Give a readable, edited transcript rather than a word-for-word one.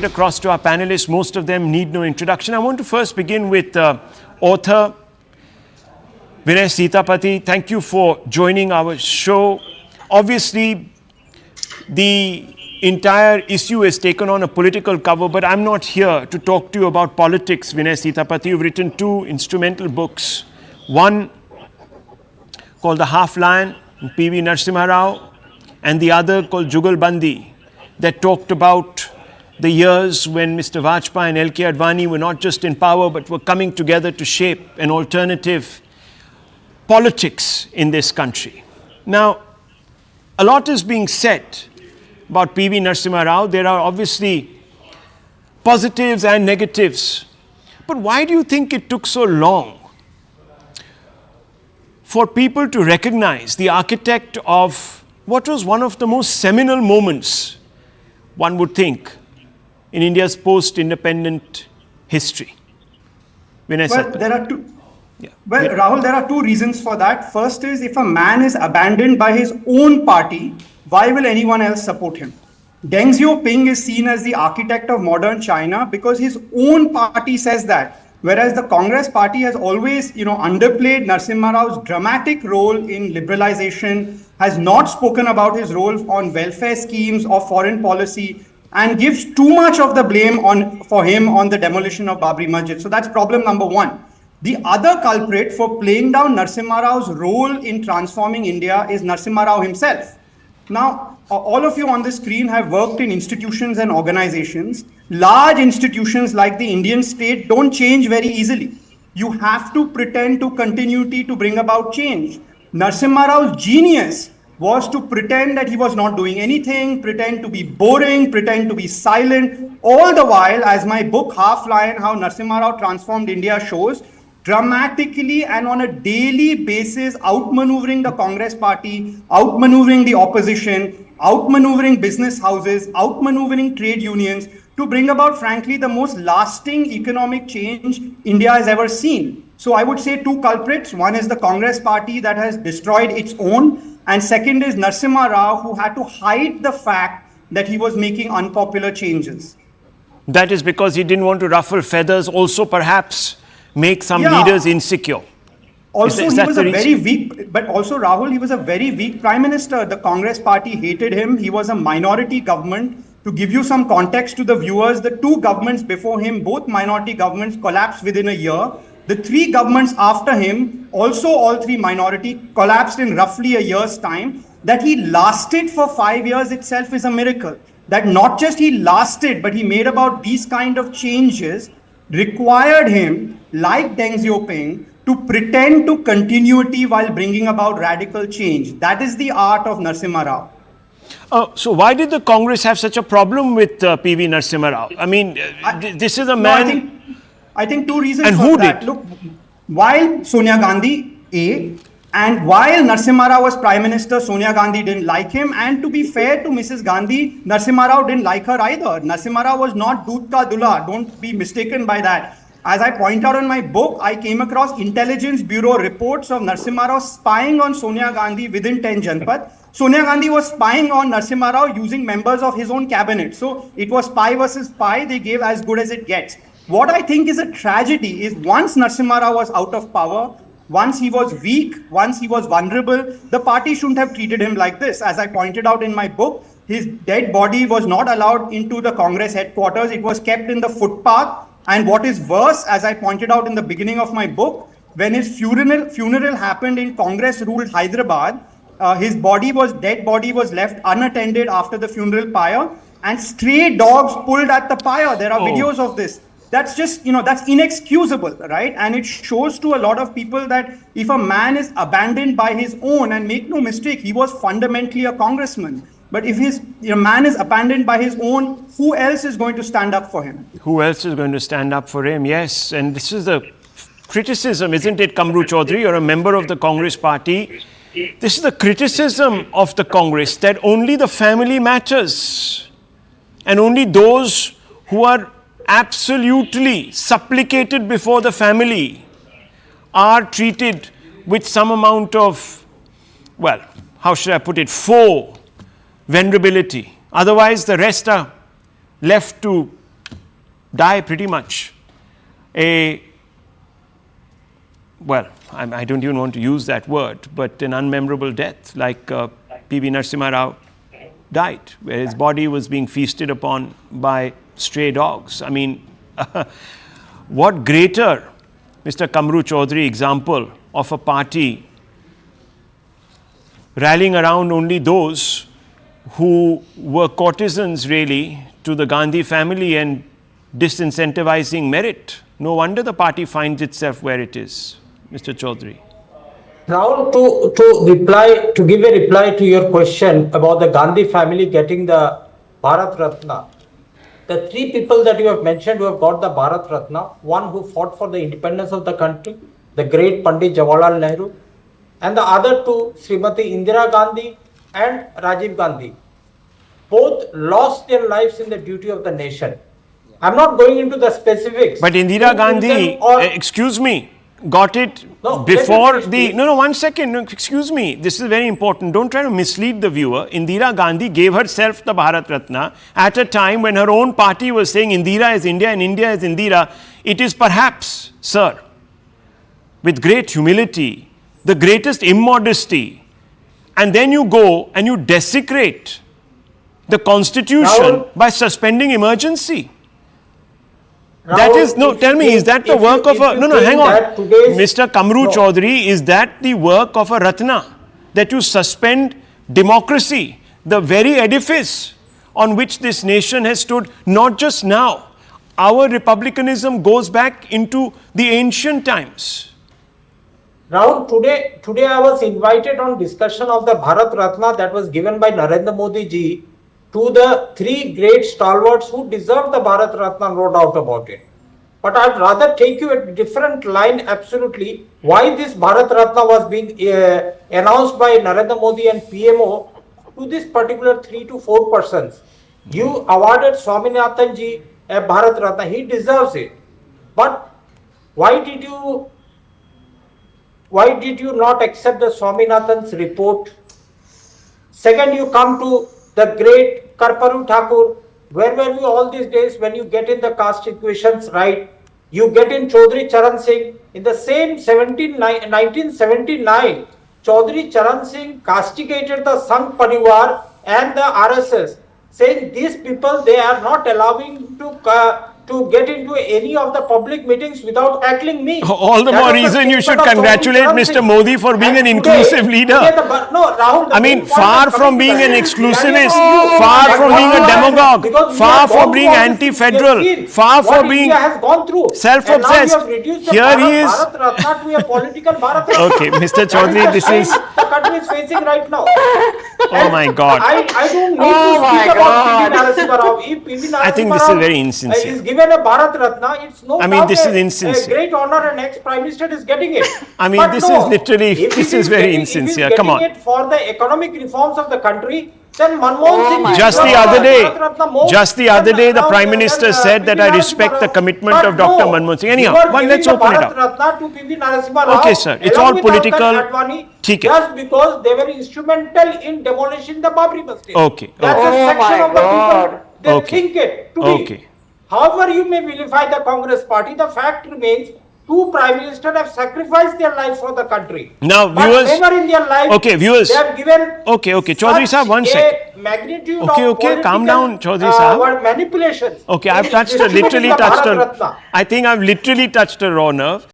Across to our panelists, most of them need no introduction. I want to first begin with author Vinay Sitapati. Thank you for joining our show. Obviously, the entire issue has taken on a political cover, but I'm not here to talk to you about politics, Vinay Sitapati. You've written two instrumental books. One called The Half Lion, PV Narasimha Rao, and the other called Jugalbandi, that talked about the years when Mr. Vajpayee and L.K. Advani were not just in power, but were coming together to shape an alternative politics in this country. Now, a lot is being said about PV Narasimha Rao. There are obviously positives and negatives. But why do you think it took so long for people to recognize the architect of what was one of the most seminal moments, one would think, in India's post-independent history? Well, there are two. Yeah. Well, Rahul, there are two reasons for that. First is, if a man is abandoned by his own party, why will anyone else support him? Deng Xiaoping is seen as the architect of modern China because his own party says that. Whereas the Congress party has always, underplayed Narasimha Rao's dramatic role in liberalization, has not spoken about his role on welfare schemes or foreign policy, and gives too much of the blame for him on the demolition of Babri Masjid. So that's problem number one. The other culprit for playing down Narasimha Rao's role in transforming India is Narasimha Rao himself. Now, all of you on the screen have worked in institutions and organizations. Large institutions like the Indian state don't change very easily. You have to pretend to continuity to bring about change. Narasimha Rao's genius was to pretend that he was not doing anything, pretend to be boring, pretend to be silent, all the while, as my book Half Lion, How Narasimha Rao Transformed India shows, dramatically and on a daily basis outmaneuvering the Congress party, outmaneuvering the opposition, outmaneuvering business houses, outmaneuvering trade unions to bring about, frankly, the most lasting economic change India has ever seen. So I would say two culprits. One is the Congress party that has destroyed its own, and second is Narasimha Rao, who had to hide the fact that he was making unpopular changes. That is because he didn't want to ruffle feathers, also perhaps make some leaders insecure. Also, he was a very weak, but also Rahul, he was a very weak prime minister. The Congress party hated him. He was a minority government. To give you some context to the viewers, the two governments before him, both minority governments, collapsed within a year. The three governments after him, also all three minority, collapsed in roughly a year's time. That he lasted for 5 years itself is a miracle. That not just he lasted, but he made about these kind of changes, required him, like Deng Xiaoping, to pretend to continuity while bringing about radical change. That is the art of Narasimha Rao. So why did the Congress have such a problem with PV Narasimha Rao? I mean, this is a man... I think two reasons and for who that. Did? Look, while Sonia Gandhi, and while Narasimha Rao was Prime Minister, Sonia Gandhi didn't like him. And to be fair to Mrs. Gandhi, Narasimha Rao didn't like her either. Narasimha Rao was not Doodh Ka Dulha. Don't be mistaken by that. As I point out in my book, I came across Intelligence Bureau reports of Narasimha Rao spying on Sonia Gandhi within 10 Janpad. Sonia Gandhi was spying on Narasimha Rao using members of his own cabinet. So it was spy versus spy. They gave as good as it gets. What I think is a tragedy is once Narasimha Rao was out of power, once he was weak, once he was vulnerable, the party shouldn't have treated him like this. As I pointed out in my book, his dead body was not allowed into the Congress headquarters. It was kept in the footpath. And what is worse, as I pointed out in the beginning of my book, when his funeral happened in Congress-ruled Hyderabad, his dead body was left unattended after the funeral pyre, and stray dogs pulled at the pyre. There are videos of this. That's just, that's inexcusable, right? And it shows to a lot of people that if a man is abandoned by his own, and make no mistake, he was fundamentally a congressman. But if his man is abandoned by his own, who else is going to stand up for him? Who else is going to stand up for him? Yes. And this is the criticism, isn't it, Kamru Choudhury? You're a member of the Congress party. This is the criticism of the Congress, that only the family matters. And only those who are absolutely supplicated before the family are treated with some amount of, well, how should I put it, faux venerability. Otherwise, the rest are left to die pretty much I don't even want to use that word, but an unmemorable death, like PV Narasimha Rao died, where his body was being feasted upon by stray dogs. I mean, what greater, Mr. Kamru Choudhury, example of a party rallying around only those who were courtesans really to the Gandhi family and disincentivizing merit. No wonder the party finds itself where it is, Mr. Choudhury. Rahul, to give a reply to your question about the Gandhi family getting the Bharat Ratna, the three people that you have mentioned who have got the Bharat Ratna, one who fought for the independence of the country, the great Pandit Jawaharlal Nehru, and the other two, Srimati Indira Gandhi and Rajiv Gandhi, both lost their lives in the duty of the nation. I'm not going into the specifics. But Indira Gandhi, excuse me, got it before the... No, 1 second. No, excuse me. This is very important. Don't try to mislead the viewer. Indira Gandhi gave herself the Bharat Ratna at a time when her own party was saying Indira is India and India is Indira. It is perhaps, sir, with great humility, the greatest immodesty, and then you go and you desecrate the constitution by suspending emergency. That is, no, tell me, is that the work of a, no, hang on. Mr. Kamru Choudhury, is that the work of a Ratna? That you suspend democracy, the very edifice on which this nation has stood, not just now. Our republicanism goes back into the ancient times. Rahul, today I was invited on discussion of the Bharat Ratna that was given by Narendra Modi ji to the three great stalwarts who deserve the Bharat Ratna, no doubt about it. But I'd rather take you a different line absolutely. Why this Bharat Ratna was being announced by Narendra Modi and PMO to this particular 3 to 4 persons. You awarded Swaminathan ji a Bharat Ratna. He deserves it. But why did you not accept the Swaminathan's report? Second, you come to the great Karparu Thakur. Where were you all these days when you get in the caste equations right? You get in Chaudhry Charan Singh. In the same 1979, Chaudhry Charan Singh castigated the Sangh Parivar and the RSS, saying these people, they are not allowing to get into any of the public meetings without tackling me. All the more reason you should congratulate Mr. Modi for being an inclusive leader. Rahul, I mean, far from being an exclusivist, far from being a demagogue, far from being anti-federal, far from being self-obsessed. Here he is. Okay, Mr. Chaudhury, this is... The country is facing right now. Oh my God. I don't need to speak about PV Narasimha Rao. If PV Narasimha I think this is very insincere. Is given a Bharat Ratna, it's no doubt this is insincere. A great honor, and ex-Prime Minister is getting it. This is literally, this is very insincere. Come on. If it for the economic reforms of the country, then Manmohan Singh... Just the other day, the Prime Minister said that I respect the commitment of Dr. Manmohan Singh. Anyhow, let's open it up. Okay, sir. It's all political. Just because they were instrumental in demolishing the Babri Masjid. Okay. That's a section of the people. They think it to be. However you may vilify the Congress party, the fact remains, two Prime Ministers have sacrificed their lives for the country. Now, viewers... But never in their life, viewers. They have given... Chaudhry Sahab, 1 sec. Magnitude okay, calm down, Chaudhry Sahab. Manipulations. Okay, I've literally touched I think I've literally touched a raw nerve.